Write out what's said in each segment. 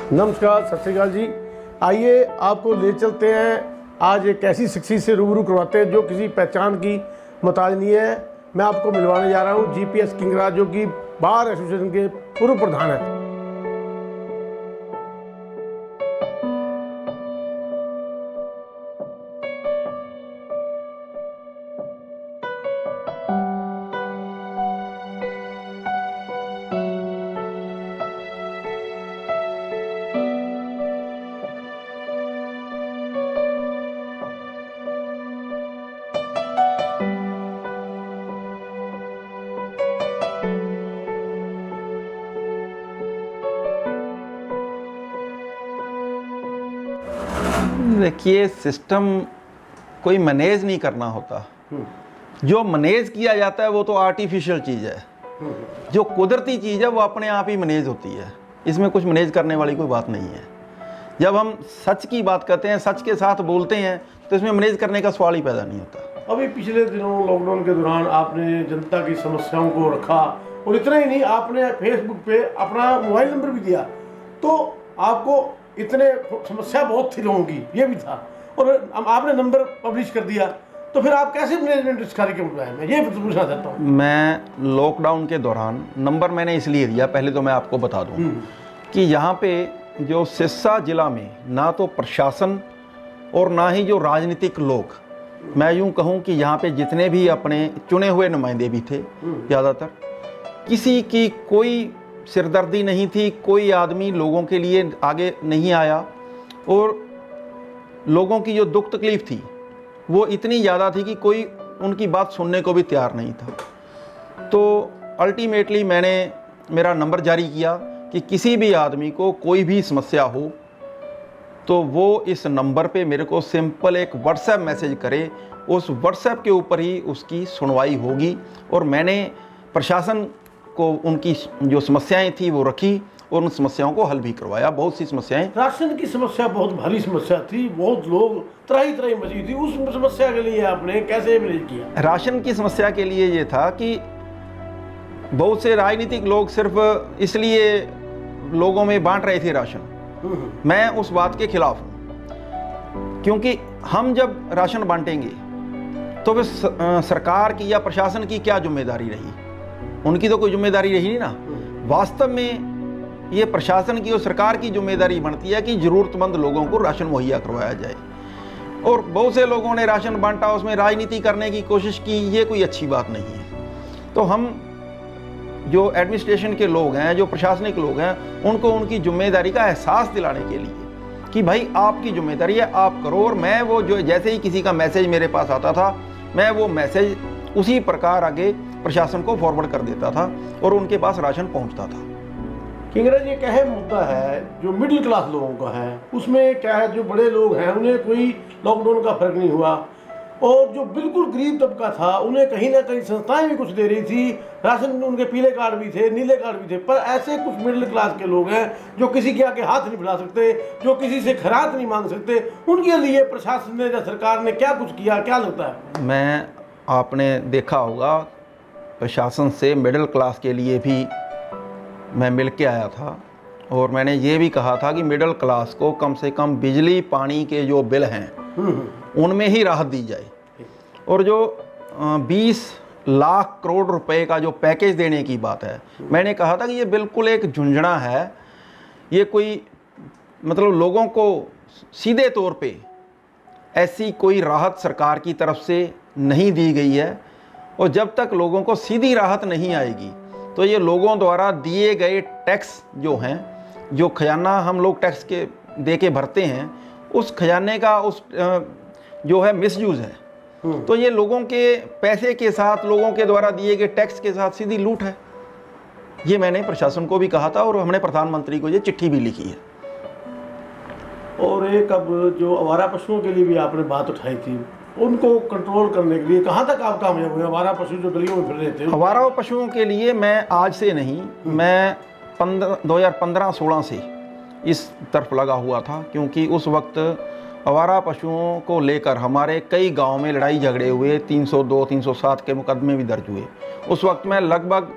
नमस्कार, सत श्रीकाल जी। आइए आपको ले चलते हैं आज एक ऐसी शख्सियत से रूबरू करवाते हैं जो किसी पहचान की मोहताज नहीं है। मैं आपको मिलवाने जा रहा हूँ जीपीएस किंगराज, जो कि बार एसोसिएशन के पूर्व प्रधान हैं। देखिए, सिस्टम कोई मैनेज नहीं करना होता। जो मैनेज किया जाता है वो तो आर्टिफिशियल चीज़ है। जो कुदरती चीज़ है वो अपने आप ही मैनेज होती है। इसमें कुछ मैनेज करने वाली कोई बात नहीं है। जब हम सच की बात करते हैं, सच के साथ बोलते हैं, तो इसमें मैनेज करने का सवाल ही पैदा नहीं होता। अभी पिछले दिनों लॉकडाउन के दौरान आपने जनता की समस्याओं को रखा, और इतना ही नहीं, आपने फेसबुक पे अपना मोबाइल नंबर भी दिया। तो आपको इतने समस्या बहुत थी लोगों की, ये भी था, और आपने नंबर पब्लिश कर दिया। तो फिर आप कैसे मैनेजमेंट इस कार्यक्रम में आए? मैं ये पूछना चाहता हूँ। मैं लॉकडाउन के दौरान नंबर मैंने इसलिए दिया, पहले तो मैं आपको बता दूँ कि यहाँ पे जो सिरसा जिला में ना तो प्रशासन और ना ही जो राजनीतिक लोग, मैं यूँ कहूँ कि यहाँ पे जितने भी अपने चुने हुए नुमाइंदे भी थे, ज़्यादातर किसी की कोई सिरदर्दी नहीं थी। कोई आदमी लोगों के लिए आगे नहीं आया, और लोगों की जो दुख तकलीफ़ थी वो इतनी ज़्यादा थी कि कोई उनकी बात सुनने को भी तैयार नहीं था। तो अल्टीमेटली मैंने मेरा नंबर जारी किया कि किसी भी आदमी को कोई भी समस्या हो तो वो इस नंबर पे मेरे को सिंपल एक व्हाट्सएप मैसेज करे। उस व्हाट्सएप के ऊपर ही उसकी सुनवाई होगी। और मैंने प्रशासन को उनकी जो समस्याएं थी वो रखी, और उन समस्याओं को हल भी करवाया। बहुत सी समस्याएं, राशन की समस्या बहुत भारी समस्या थी, बहुत लोग त्राही त्राही मची थी। उस समस्या के लिए आपने कैसे मैनेज किया? राशन की समस्या के लिए ये था कि बहुत से राजनीतिक लोग सिर्फ इसलिए लोगों में बांट रहे थे राशन। मैं उस बात के खिलाफ हूँ, क्योंकि हम जब राशन बांटेंगे तो फिर सरकार की या प्रशासन की क्या जिम्मेदारी रही? उनकी तो कोई जिम्मेदारी रही नहीं ना। वास्तव में ये प्रशासन की और सरकार की जिम्मेदारी बनती है कि ज़रूरतमंद लोगों को राशन मुहैया करवाया जाए। और बहुत से लोगों ने राशन बांटा, उसमें राजनीति करने की कोशिश की, ये कोई अच्छी बात नहीं है। तो हम जो एडमिनिस्ट्रेशन के लोग हैं, जो प्रशासनिक लोग हैं, उनको उनकी जिम्मेदारी का एहसास दिलाने के लिए कि भाई आपकी जिम्मेदारी है, आप करो। और मैं वो जो जैसे ही किसी का मैसेज मेरे पास आता था, मैं वो मैसेज उसी प्रकार आगे प्रशासन को फॉरवर्ड कर देता था और उनके पास राशन पहुंचता था। किंगराज, ये क्या है मुद्दा है जो मिडिल क्लास लोगों का है, उसमें क्या है, जो बड़े लोग हैं उन्हें कोई लॉकडाउन का फर्क नहीं हुआ, और जो बिल्कुल गरीब तबका था उन्हें कहीं ना कहीं संस्थाएं भी कुछ दे रही थी। राशन उनके पीले कार्ड भी थे, नीले कार्ड भी थे। पर ऐसे कुछ मिडिल क्लास के लोग हैं जो किसी के आगे हाथ नहीं फैला सकते, जो किसी से खैरात नहीं मांग सकते। उनके लिए प्रशासन ने या सरकार ने क्या कुछ किया, क्या लगता है? आपने देखा होगा, प्रशासन से मिडिल क्लास के लिए भी मैं मिल के आया था, और मैंने ये भी कहा था कि मिडिल क्लास को कम से कम बिजली पानी के जो बिल हैं उनमें ही राहत दी जाए। और जो 20 लाख करोड़ रुपए का जो पैकेज देने की बात है, मैंने कहा था कि ये बिल्कुल एक झुंझुना है। ये कोई मतलब लोगों को सीधे तौर पे ऐसी कोई राहत सरकार की तरफ से नहीं दी गई है। और जब तक लोगों को सीधी राहत नहीं आएगी तो ये लोगों द्वारा दिए गए टैक्स जो हैं, जो खजाना हम लोग टैक्स के दे के भरते हैं, उस खजाने का उस जो है मिसयूज़ है। तो ये लोगों के पैसे के साथ, लोगों के द्वारा दिए गए टैक्स के साथ सीधी लूट है। ये मैंने प्रशासन को भी कहा था, और हमने प्रधानमंत्री को ये चिट्ठी भी लिखी है। और एक अब जो आवारा पशुओं के लिए भी आपने बात उठाई थी, उनको कंट्रोल करने के लिए कहाँ तक आप कामयाब हुए? आवारा पशु जो गलियों में फिर रहे थे, आवारा पशुओं के लिए मैं आज से नहीं, मैं 2015-16 से इस तरफ लगा हुआ था, क्योंकि उस वक्त आवारा पशुओं को लेकर हमारे कई गांव में लड़ाई झगड़े हुए, 302-307 के मुकदमे भी दर्ज हुए। उस वक्त मैं लगभग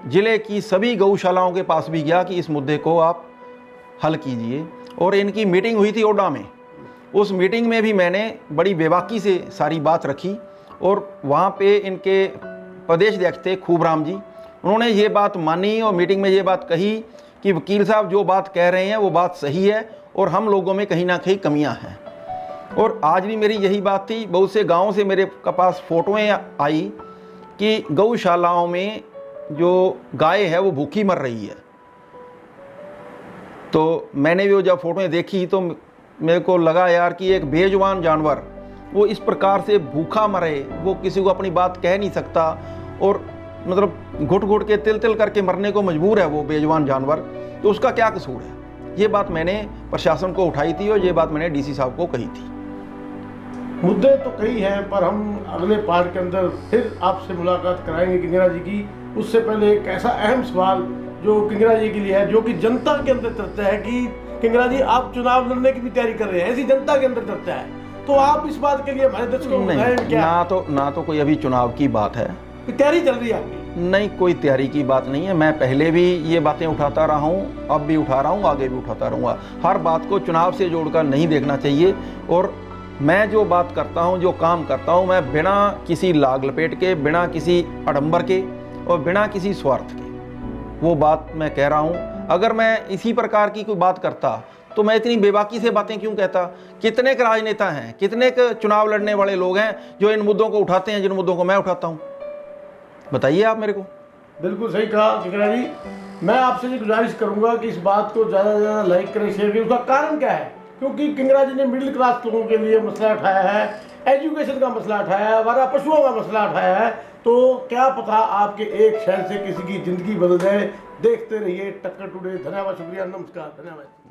ज़िले की सभी गौशालाओं के पास भी गया कि इस मुद्दे को आप हल कीजिए। और इनकी मीटिंग हुई थी ओडा में, उस मीटिंग में भी मैंने बड़ी बेबाकी से सारी बात रखी और वहाँ पे इनके प्रदेश अध्यक्ष थे खूबराम जी, उन्होंने ये बात मानी और मीटिंग में ये बात कही कि वकील साहब जो बात कह रहे हैं वो बात सही है और हम लोगों में कहीं ना कहीं कमियां हैं। और आज भी मेरी यही बात थी। बहुत से गांवों से मेरे पास फ़ोटोएँ आई कि गौशालाओं में जो गाय है वो भूखी मर रही है। तो मैंने भी वो जब फ़ोटोएँ देखी तो मेरे को लगा यार कि एक बेजुबान जानवर वो इस प्रकार से भूखा मरे, वो किसी को अपनी बात कह नहीं सकता और मतलब घुट घुट के तिल तिल करके मरने को मजबूर है वो बेजुबान जानवर, तो उसका क्या कसूर है। ये बात मैंने प्रशासन को उठाई थी और ये बात मैंने डीसी साहब को कही थी। मुद्दे तो कई हैं, पर हम अगले पार्ट के अंदर फिर आपसे मुलाकात कराएंगे किंगरा जी की। उससे पहले एक ऐसा अहम सवाल जो किंगरा जी के लिए है, जो कि जनता के अंदर चर्चा है कि किंगरा जी आप चुनाव लड़ने की भी तैयारी कर रहे हैं, ऐसी जनता के अंदर चर्चा है। तो आप इस बात के लिए हमारे दर्शकों को बताएं क्या? ना तो कोई अभी चुनाव की बात है, तैयारी चल रही है आपकी? नहीं, कोई तैयारी की बात नहीं है। मैं पहले भी ये बातें उठाता रहा हूँ, अब भी उठा रहा हूँ, आगे भी उठाता रहूँगा। हर बात को चुनाव से जोड़कर नहीं देखना चाहिए। और मैं जो बात करता हूँ, जो काम करता हूँ, मैं बिना किसी लाग लपेट के, बिना किसी आडंबर के और बिना किसी स्वार्थ के वो बात मैं कह रहा हूँ। अगर मैं इसी प्रकार की कोई बात करता तो मैं इतनी बेबाकी से बातें क्यों कहता। कितने के राजनेता हैं, कितने के चुनाव लड़ने वाले लोग हैं जो इन मुद्दों को उठाते हैं, जिन मुद्दों को मैं उठाता हूँ, बताइए आप मेरे को। बिल्कुल सही कहा किंगरा जी। मैं आपसे ये गुजारिश करूंगा कि इस बात को ज़्यादा से ज़्यादा लाइक करें, शेयर करें। उसका कारण क्या है? क्योंकि किंगरा जी ने मिडिल क्लास लोगों के लिए मसला उठाया है, एजुकेशन का मसला उठाया है, हमारा पशुओं का मसला उठाया है। तो क्या पता आपके एक शहर से किसी की ज़िंदगी बदल जाए। देखते रहिए टक्कर टुडे। धन्यवाद, शुक्रिया, नमस्कार, धन्यवाद।